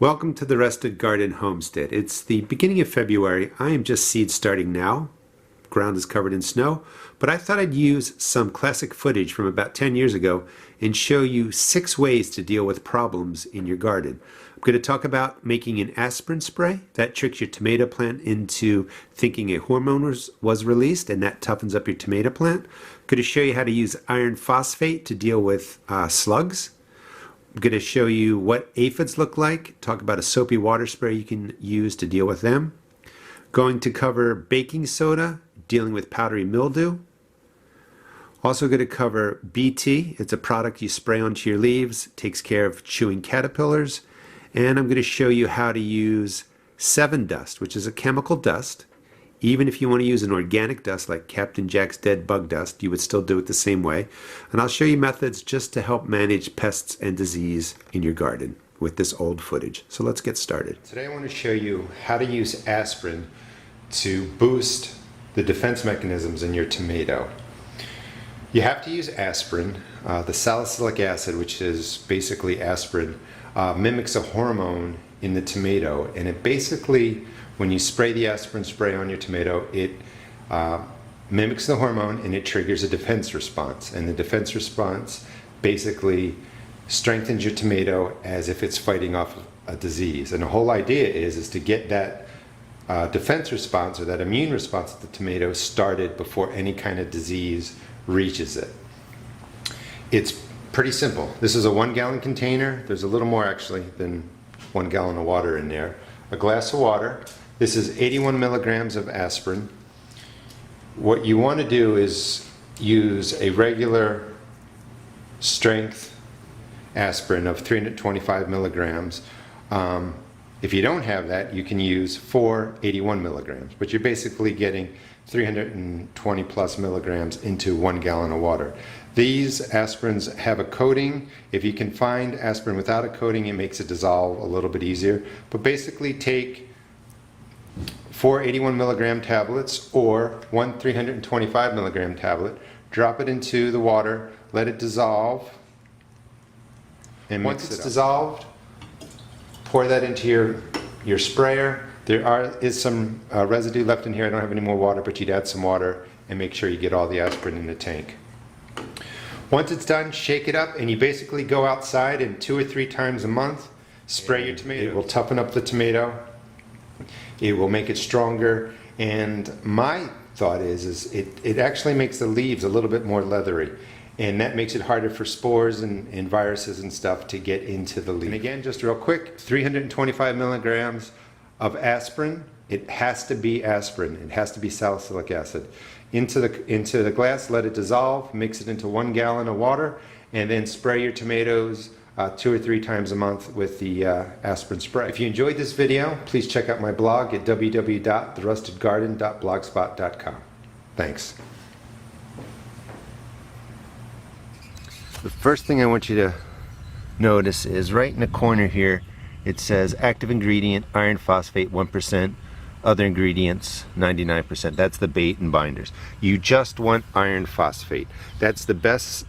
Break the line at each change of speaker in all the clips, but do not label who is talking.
Welcome to the Rusted Garden Homestead. It's the beginning of February. I am just seed starting now. Ground is covered in snow, but I thought I'd use some classic footage from about 10 years ago and show you 6 ways to deal with problems in your garden. I'm going to talk about making an aspirin spray. That tricks your tomato plant into thinking a hormone was released, and that toughens up your tomato plant. I'm going to show you how to use iron phosphate to deal with slugs. I'm going to show you what aphids look like, talk about a soapy water spray you can use to deal with them. Going to cover baking soda, dealing with powdery mildew. Also going to cover BT. It's a product you spray onto your leaves, takes care of chewing caterpillars. And I'm going to show you how to use 7 dust, which is a chemical dust. Even if you want to use an organic dust like Captain Jack's dead bug dust, you would still do it the same way. And I'll show you methods just to help manage pests and disease in your garden with this old footage. So let's get started. Today I want to show you how to use aspirin to boost the defense mechanisms in your tomato. You have to use aspirin. The salicylic acid, which is basically aspirin, mimics a hormone in the tomato, and it basically, when you spray the aspirin spray on your tomato, it mimics the hormone and it triggers a defense response. And the defense response basically strengthens your tomato as if it's fighting off a disease. And the whole idea is to get that defense response, or that immune response of the tomato, started before any kind of disease reaches it. It's pretty simple. This is a 1-gallon container. There's a little more actually than 1 gallon of water in there. A glass of water. This is 81 milligrams of aspirin. What you want to do is use a regular strength aspirin of 325 milligrams. If you don't have that, you can use 4 81 milligrams, but you're basically getting 320 plus milligrams into 1 gallon of water. These aspirins have a coating. If you can find aspirin without a coating, it makes it dissolve a little bit easier. But basically take 4 81 milligram tablets or 1 325 milligram tablet, drop it into the water, let it dissolve, and once it's dissolved, pour that into your sprayer. There is some residue left in here. I don't have any more water, but you'd add some water and make sure you get all the aspirin in the tank. Once it's done, shake it up, and you basically go outside and 2 or 3 times a month spray your tomato. It will toughen up the tomato. It will make it stronger, and my thought is it actually makes the leaves a little bit more leathery, and that makes it harder for spores and viruses and stuff to get into the leaf. And again, just real quick, 325 milligrams of aspirin. It has to be aspirin. It has to be salicylic acid. Into the glass, let it dissolve, mix it into 1 gallon of water, and then spray your tomatoes 2 or 3 times a month with the aspirin spray. If you enjoyed this video, please check out my blog at www.therustedgarden.blogspot.com. Thanks. The first thing I want you to notice is right in the corner here, it says active ingredient iron phosphate 1%, other ingredients 99%. That's the bait and binders. You just want iron phosphate. That's the best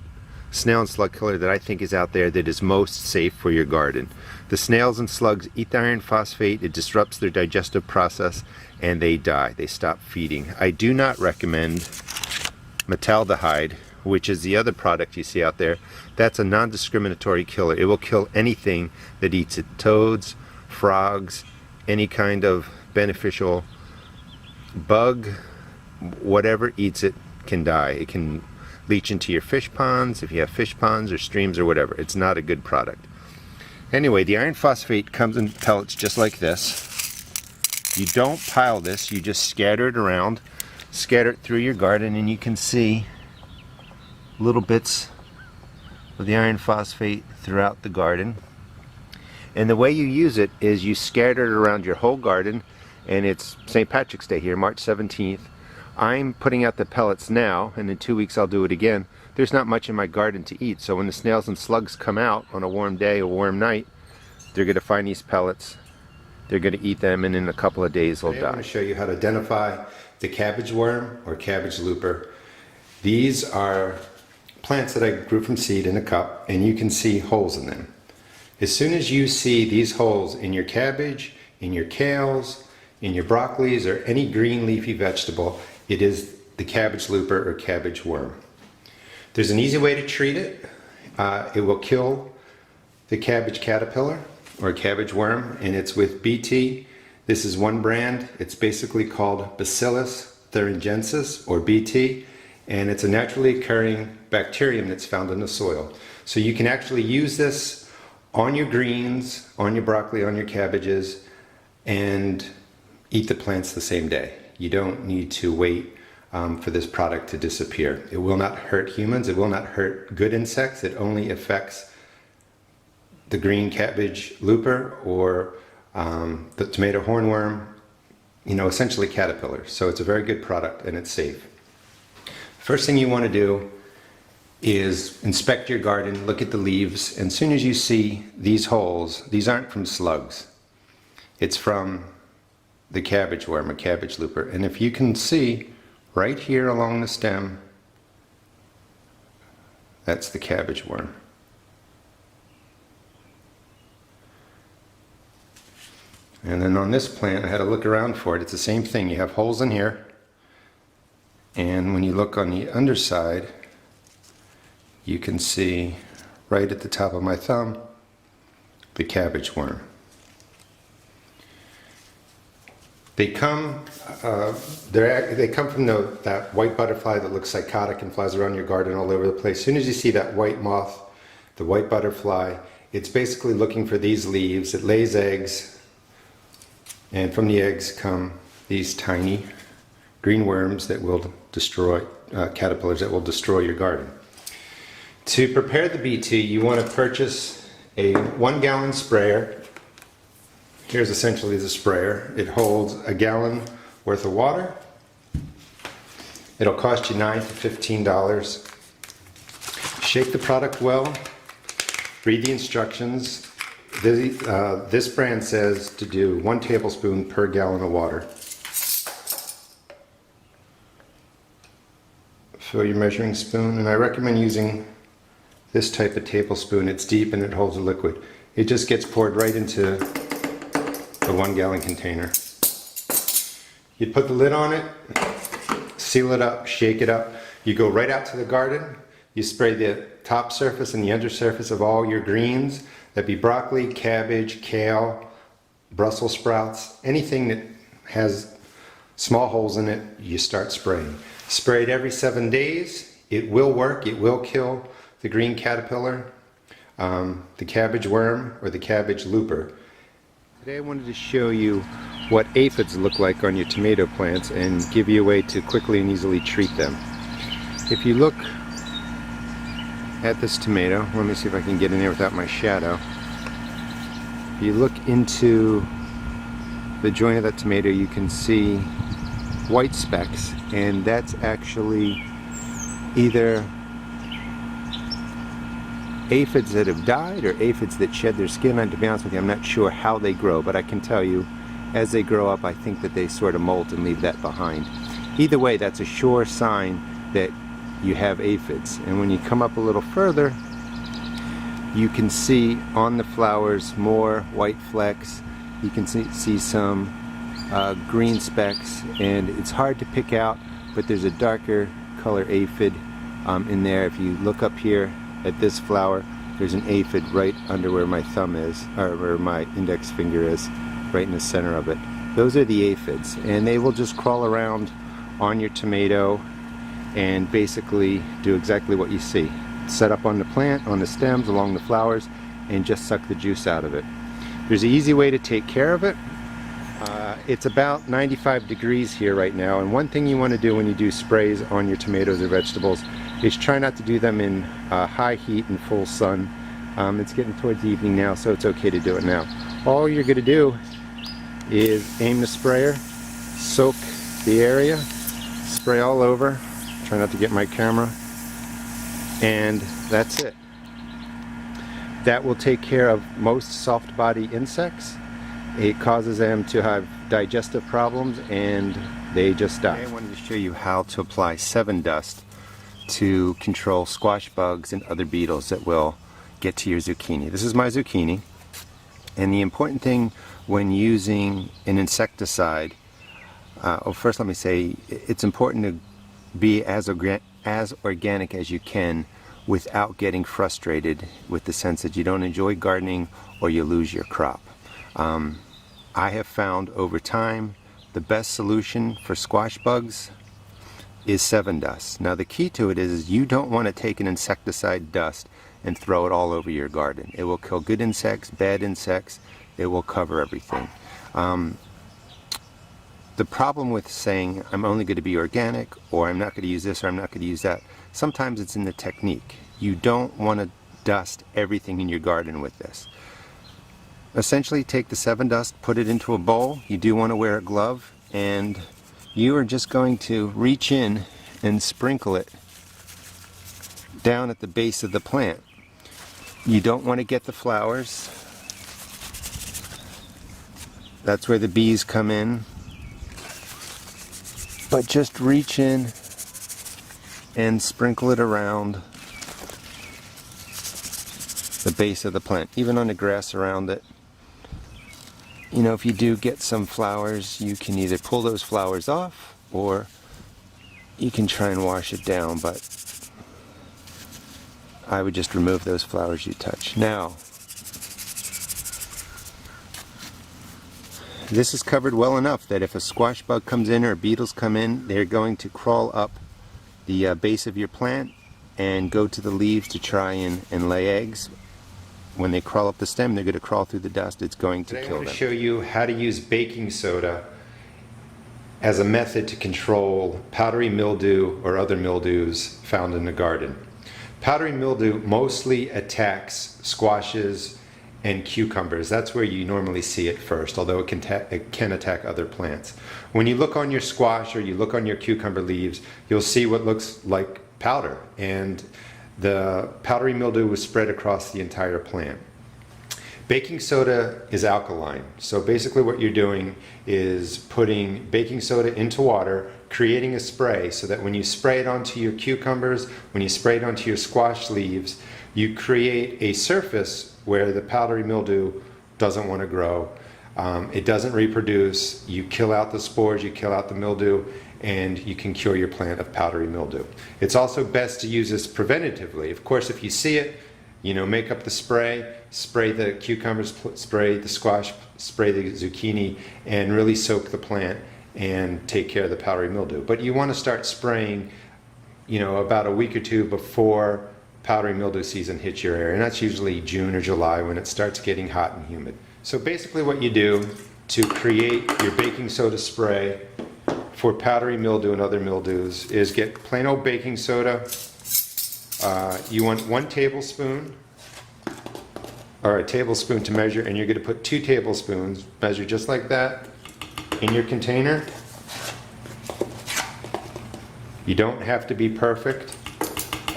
snail and slug killer that I think is out there, that is most safe for your garden. The snails and slugs eat the iron phosphate, it disrupts their digestive process, and they die. They stop feeding. I do not recommend metaldehyde, which is the other product you see out there. That's a non-discriminatory killer. It will kill anything that eats it. Toads, frogs, any kind of beneficial bug, whatever eats it can die. It can leach into your fish ponds, if you have fish ponds or streams or whatever. It's not a good product. Anyway, the iron phosphate comes in pellets just like this. You don't pile this, you just scatter it around, scatter it through your garden, and you can see little bits of the iron phosphate throughout the garden. And the way you use it is you scatter it around your whole garden, and it's St. Patrick's Day here, March 17th. I'm putting out the pellets now, and in 2 weeks I'll do it again. There's not much in my garden to eat, so when the snails and slugs come out on a warm day, a warm night, they're going to find these pellets, they're going to eat them, and in a couple of days they'll die. I'm going to show you how to identify the cabbage worm or cabbage looper. These are plants that I grew from seed in a cup, and you can see holes in them. As soon as you see these holes in your cabbage, in your kales, in your broccolis, or any green leafy vegetable, it is the cabbage looper or cabbage worm. There's an easy way to treat it. It will kill the cabbage caterpillar or cabbage worm, and it's with BT. This is one brand. It's basically called Bacillus Thuringiensis or BT, and it's a naturally occurring bacterium that's found in the soil. So you can actually use this on your greens, on your broccoli, on your cabbages, and eat the plants the same day. You don't need to wait for this product to disappear. It will not hurt humans. It will not hurt good insects. It only affects the green cabbage looper or the tomato hornworm, essentially caterpillars. So it's a very good product and it's safe. First thing you want to do is inspect your garden, look at the leaves, and as soon as you see these holes, these aren't from slugs. It's from the cabbage worm, a cabbage looper. And if you can see right here along the stem, that's the cabbage worm. And then on this plant, I had to look around for it. It's the same thing. You have holes in here, and when you look on the underside, you can see right at the top of my thumb the cabbage worm. They come from that white butterfly that looks psychotic and flies around your garden all over the place. As soon as you see that white moth, the white butterfly, it's basically looking for these leaves. It lays eggs, and from the eggs come these tiny green worms that will destroy, caterpillars that will destroy your garden. To prepare the BT, you want to purchase a 1 gallon sprayer. Here's essentially the sprayer. It holds a gallon worth of water. It'll cost you $9 to $15. Shake the product well. Read the instructions. This brand says to do 1 tablespoon per gallon of water. Fill your measuring spoon, and I recommend using this type of tablespoon. It's deep and it holds a liquid. It just gets poured right into the 1 gallon container. You put the lid on it, seal it up, shake it up. You go right out to the garden. You spray the top surface and the undersurface of all your greens. That'd be broccoli, cabbage, kale, Brussels sprouts, anything that has small holes in it, you start spraying. Spray it every 7 days. It will work. It will kill the green caterpillar, the cabbage worm, or the cabbage looper. Today I wanted to show you what aphids look like on your tomato plants and give you a way to quickly and easily treat them. If you look at this tomato, let me see if I can get in there without my shadow. If you look into the joint of that tomato, you can see white specks, and that's actually either aphids that have died or aphids that shed their skin. And to be honest with you, I'm not sure how they grow, but I can tell you as they grow up, I think that they sort of molt and leave that behind. Either way, that's a sure sign that you have aphids. And when you come up a little further, you can see on the flowers more white flecks. You can see some green specks, and it's hard to pick out, but there's a darker color aphid in there. If you look up here at this flower, there's an aphid right under where my thumb is, or where my index finger is, right in the center of it. Those are the aphids, and they will just crawl around on your tomato and basically do exactly what you see. Set up on the plant, on the stems, along the flowers, and just suck the juice out of it. There's an easy way to take care of it. It's about 95 degrees here right now, and one thing you want to do when you do sprays on your tomatoes or vegetables is try not to do them in high heat and full sun. It's getting towards the evening now, so it's okay to do it now. All you're going to do is aim the sprayer, soak the area, spray all over. Try not to get my camera, and that's it. That will take care of most soft body insects. It causes them to have digestive problems and they just die. Today I wanted to show you how to apply 7 dust to control squash bugs and other beetles that will
get to your zucchini. This is my zucchini, and the important thing when using an insecticide, first let me say it's important to be as organic as you can without getting frustrated with the sense that you don't enjoy gardening or you lose your crop. I have found over time the best solution for squash bugs is 7-Dust. Now the key to it is you don't want to take an insecticide dust and throw it all over your garden. It will kill good insects, bad insects, it will cover everything. The problem with saying I'm only going to be organic, or I'm not going to use this, or I'm not going to use that, sometimes it's in the technique. You don't want to dust everything in your garden with this. Essentially take the 7-Dust, put it into a bowl. You do want to wear a glove, and you are just going to reach in and sprinkle it down at the base of the plant. You don't want to get the flowers. That's where the bees come in. But just reach in and sprinkle it around the base of the plant, even on the grass around it. You know, if you do get some flowers, you can either pull those flowers off or you can try and wash it down, but I would just remove those flowers you touch. Now, this is covered well enough that if a squash bug comes in or beetles come in, they're going to crawl up the base of your plant and go to the leaves to try and lay eggs. When they crawl up the stem, they're going to crawl through the dust. It's going to kill them.
Today I want to show you how to use baking soda as a method to control powdery mildew or other mildews found in the garden. Powdery mildew mostly attacks squashes and cucumbers. That's where you normally see it first, although it can attack other plants. When you look on your squash or you look on your cucumber leaves, you'll see what looks like powder, and the powdery mildew was spread across the entire plant. Baking soda is alkaline, so basically what you're doing is putting baking soda into water, creating a spray so that when you spray it onto your cucumbers, when you spray it onto your squash leaves, you create a surface where the powdery mildew doesn't want to grow. It doesn't reproduce. You kill out the spores, you kill out the mildew, and you can cure your plant of powdery mildew. It's also best to use this preventatively. Of course, if you see it, you know, make up the spray, spray the cucumbers, spray the squash, spray the zucchini, and really soak the plant and take care of the powdery mildew. But you want to start spraying, you know, about a week or two before powdery mildew season hits your area, and that's usually June or July when it starts getting hot and humid. So basically what you do to create your baking soda spray for powdery mildew and other mildews is get plain old baking soda. You want 1 tablespoon, or a tablespoon to measure, and you're going to put 2 tablespoons, measure just like that, in your container. You don't have to be perfect.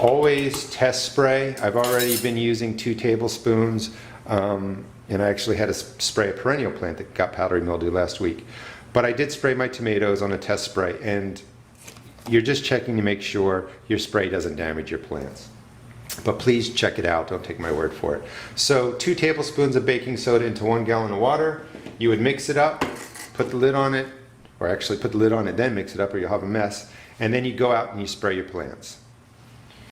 Always test spray. I've already been using 2 tablespoons, and I actually had to spray a perennial plant that got powdery mildew last week. But I did spray my tomatoes on a test spray, and you're just checking to make sure your spray doesn't damage your plants. But please check it out, don't take my word for it. So 2 tablespoons of baking soda into 1 gallon of water. You would mix it up, put the lid on it, or actually put the lid on it, then mix it up, or you'll have a mess. And then you go out and you spray your plants.